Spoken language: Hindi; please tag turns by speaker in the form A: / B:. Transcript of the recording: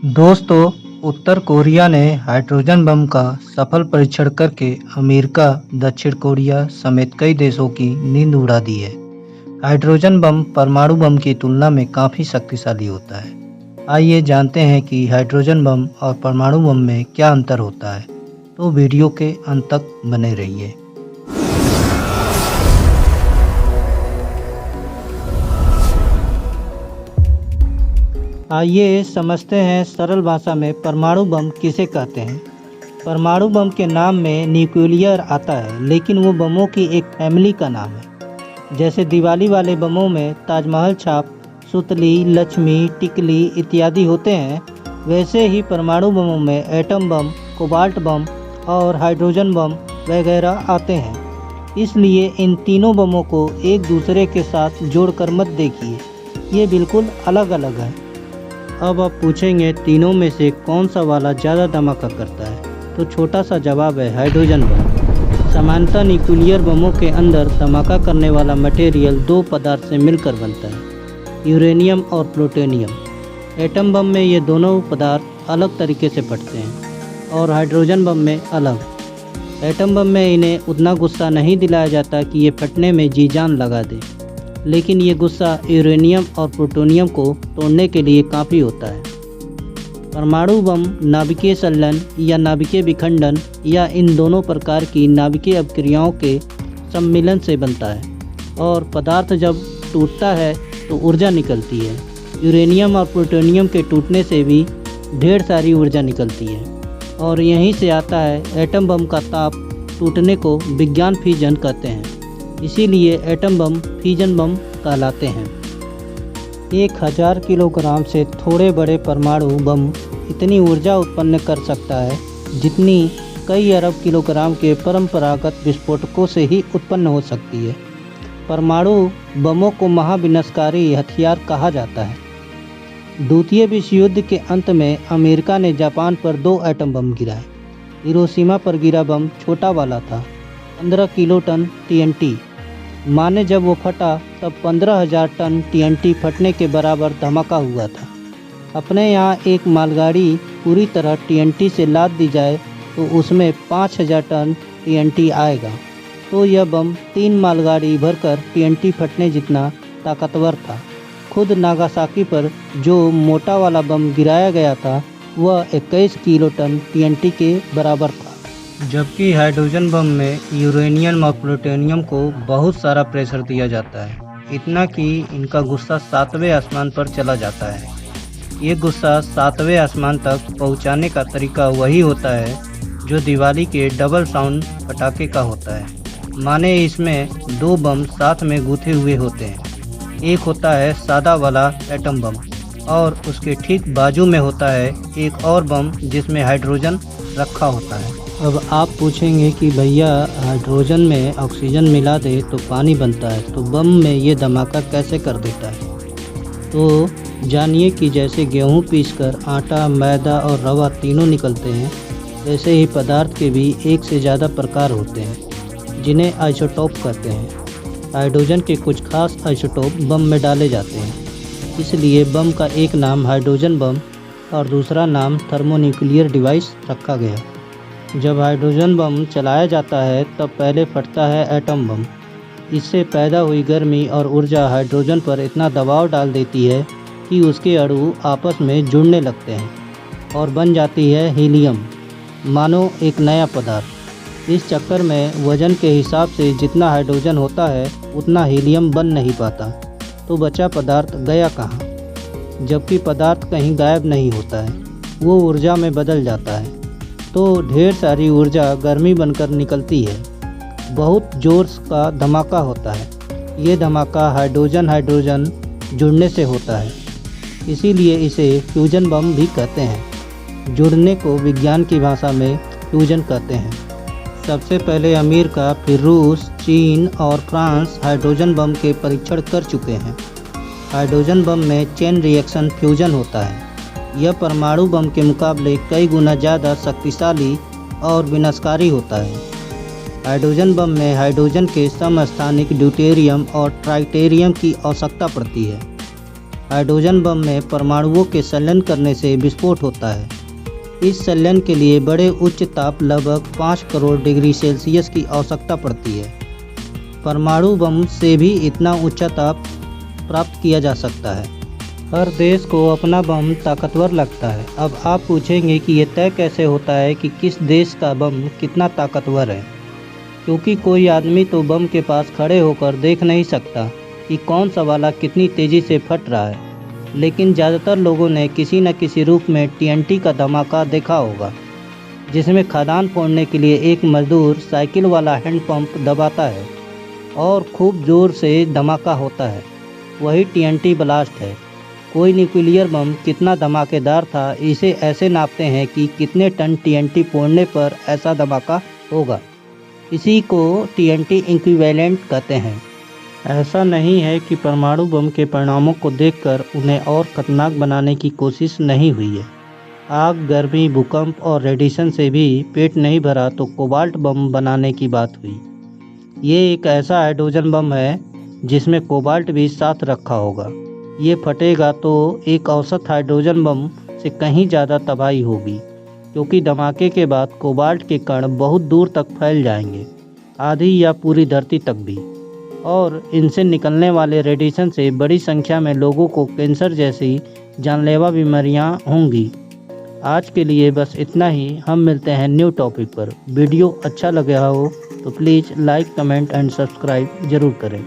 A: दोस्तों, उत्तर कोरिया ने हाइड्रोजन बम का सफल परीक्षण करके अमेरिका, दक्षिण कोरिया समेत कई देशों की नींद उड़ा दी है। हाइड्रोजन बम परमाणु बम की तुलना में काफ़ी शक्तिशाली होता है। आइए जानते हैं कि हाइड्रोजन बम और परमाणु बम में क्या अंतर होता है। तो वीडियो के अंत तक बने रहिए। आइए समझते हैं सरल भाषा में परमाणु बम किसे कहते हैं। परमाणु बम के नाम में न्यूक्लियर आता है, लेकिन वो बमों की एक फैमिली का नाम है। जैसे दिवाली वाले बमों में ताजमहल छाप, सुतली, लक्ष्मी, टिकली इत्यादि होते हैं, वैसे ही परमाणु बमों में एटम बम, कोबाल्ट बम और हाइड्रोजन बम वगैरह आते हैं। इसलिए इन तीनों बमों को एक दूसरे के साथ जोड़कर मत देखिए, ये बिल्कुल अलग अलग है। अब आप पूछेंगे तीनों में से कौन सा वाला ज़्यादा धमाका करता है, तो छोटा सा जवाब है हाइड्रोजन बम। सामान्यतः न्यूक्लियर बमों के अंदर धमाका करने वाला मटेरियल दो पदार्थ से मिलकर बनता है, यूरेनियम और प्लूटोनियम। एटम बम में ये दोनों पदार्थ अलग तरीके से फटते हैं और हाइड्रोजन बम में अलग। एटम बम में इन्हें उतना गुस्सा नहीं दिलाया जाता कि ये फटने में जी जान लगा दे, लेकिन ये गुस्सा यूरेनियम और प्लूटोनियम को तोड़ने के लिए काफ़ी होता है। परमाणु बम नाभिकीय संलयन या नाभिकीय विखंडन या इन दोनों प्रकार की नाभिकीय अपक्रियाओं के सम्मिलन से बनता है, और पदार्थ जब टूटता है तो ऊर्जा निकलती है। यूरेनियम और प्लूटोनियम के टूटने से भी ढेर सारी ऊर्जा निकलती है, और यहीं से आता है एटम बम का ताप टूटने को विज्ञान फिजन कहते हैं। इसीलिए एटम बम फिजन बम कहलाते हैं। 1000 किलोग्राम से थोड़े बड़े परमाणु बम इतनी ऊर्जा उत्पन्न कर सकता है जितनी कई अरब किलोग्राम के परंपरागत विस्फोटकों से ही उत्पन्न हो सकती है। परमाणु बमों को महाविनाशकारी हथियार कहा जाता है। द्वितीय विश्व युद्ध के अंत में अमेरिका ने जापान पर 2 एटम बम गिराए। हिरोशिमा पर गिरा बम छोटा वाला था, 15 किलो टन TNT। माने जब वो फटा तब 15,000 टन TNT फटने के बराबर धमाका हुआ था। अपने यहाँ एक मालगाड़ी पूरी तरह TNT से लाद दी जाए तो उसमें 5,000 टन TNT आएगा। तो यह बम 3 मालगाड़ी भरकर TNT फटने जितना ताकतवर था। खुद नागासाकी पर जो मोटा वाला बम गिराया गया था वह 21 किलो टन TNT के बराबर था। जबकि हाइड्रोजन बम में यूरेनियम और प्लूटोनियम को बहुत सारा प्रेशर दिया जाता है, इतना कि इनका गुस्सा 7वें आसमान पर चला जाता है। ये गुस्सा 7वें आसमान तक पहुंचाने का तरीका वही होता है जो दिवाली के डबल साउंड पटाखे का होता है। माने इसमें 2 बम साथ में गूंथे हुए होते हैं। एक होता है सादा वाला एटम बम और उसके ठीक बाजू में होता है एक और बम जिसमें हाइड्रोजन रखा होता है। अब आप पूछेंगे कि भैया हाइड्रोजन में ऑक्सीजन मिला दे तो पानी बनता है, तो बम में ये धमाका कैसे कर देता है? तो जानिए कि जैसे गेहूं पीसकर आटा, मैदा और रवा तीनों निकलते हैं, वैसे ही पदार्थ के भी एक से ज़्यादा प्रकार होते हैं जिन्हें आइसोटोप कहते हैं। हाइड्रोजन के कुछ खास आइसोटोप बम में डाले जाते हैं, इसलिए बम का एक नाम हाइड्रोजन बम और दूसरा नाम थर्मोन्यूक्लियर डिवाइस रखा गया। जब हाइड्रोजन बम चलाया जाता है तब पहले फटता है एटम बम। इससे पैदा हुई गर्मी और ऊर्जा हाइड्रोजन पर इतना दबाव डाल देती है कि उसके अणु आपस में जुड़ने लगते हैं और बन जाती है हीलियम, मानो एक नया पदार्थ। इस चक्कर में वजन के हिसाब से जितना हाइड्रोजन होता है उतना हीलियम बन नहीं पाता, तो बचा पदार्थ गया कहाँ? जबकि पदार्थ कहीं गायब नहीं होता है, वो ऊर्जा में बदल जाता है। तो ढेर सारी ऊर्जा गर्मी बनकर निकलती है। बहुत जोर का धमाका होता है। ये धमाका हाइड्रोजन जुड़ने से होता है, इसीलिए इसे फ्यूजन बम भी कहते हैं। जुड़ने को विज्ञान की भाषा में फ्यूजन कहते हैं। सबसे पहले अमेरिका, फिर रूस, चीन और फ्रांस हाइड्रोजन बम के परीक्षण कर चुके हैं। हाइड्रोजन बम में चेन रिएक्शन फ्यूजन होता है। यह परमाणु बम के मुकाबले कई गुना ज़्यादा शक्तिशाली और विनाशकारी होता है। हाइड्रोजन बम में हाइड्रोजन के समस्थानिक ड्यूटेरियम और ट्राइटेरियम की आवश्यकता पड़ती है। हाइड्रोजन बम में परमाणुओं के संलयन करने से विस्फोट होता है। इस संलयन के लिए बड़े उच्च ताप लगभग 5 करोड़ डिग्री सेल्सियस की आवश्यकता पड़ती है। परमाणु बम से भी इतना ऊंचा ताप प्राप्त किया जा सकता है। हर देश को अपना बम ताकतवर लगता है। अब आप पूछेंगे कि ये तय कैसे होता है कि किस देश का बम कितना ताकतवर है, क्योंकि कोई आदमी तो बम के पास खड़े होकर देख नहीं सकता कि कौन सा वाला कितनी तेज़ी से फट रहा है, लेकिन ज़्यादातर लोगों ने किसी न किसी रूप में TNT का धमाका देखा होगा, जिसमें खदान फोड़ने के लिए एक मजदूर साइकिल वाला हैंडपंप दबाता है और खूब ज़ोर से धमाका होता है। वही TNT ब्लास्ट है। कोई न्यूक्लियर बम कितना धमाकेदार था, इसे ऐसे नापते हैं कि कितने टन TNT फोड़ने पर ऐसा धमाका होगा। इसी को TNT इक्विवेलेंट कहते हैं। ऐसा नहीं है कि परमाणु बम के परिणामों को देखकर उन्हें और खतरनाक बनाने की कोशिश नहीं हुई है। आग, गर्मी, भूकंप और रेडिएशन से भी पेट नहीं भरा तो कोबाल्ट बम बनाने की बात हुई। ये एक ऐसा हाइड्रोजन बम है जिसमें कोबाल्ट भी साथ रखा होगा। ये फटेगा तो एक औसत हाइड्रोजन बम से कहीं ज़्यादा तबाही होगी, क्योंकि धमाके के बाद कोबाल्ट के कण बहुत दूर तक फैल जाएंगे, आधी या पूरी धरती तक भी, और इनसे निकलने वाले रेडिएशन से बड़ी संख्या में लोगों को कैंसर जैसी जानलेवा बीमारियां होंगी। आज के लिए बस इतना ही। हम मिलते हैं न्यू टॉपिक पर। वीडियो अच्छा लगा हो तो please like, comment and subscribe ज़रूर करें।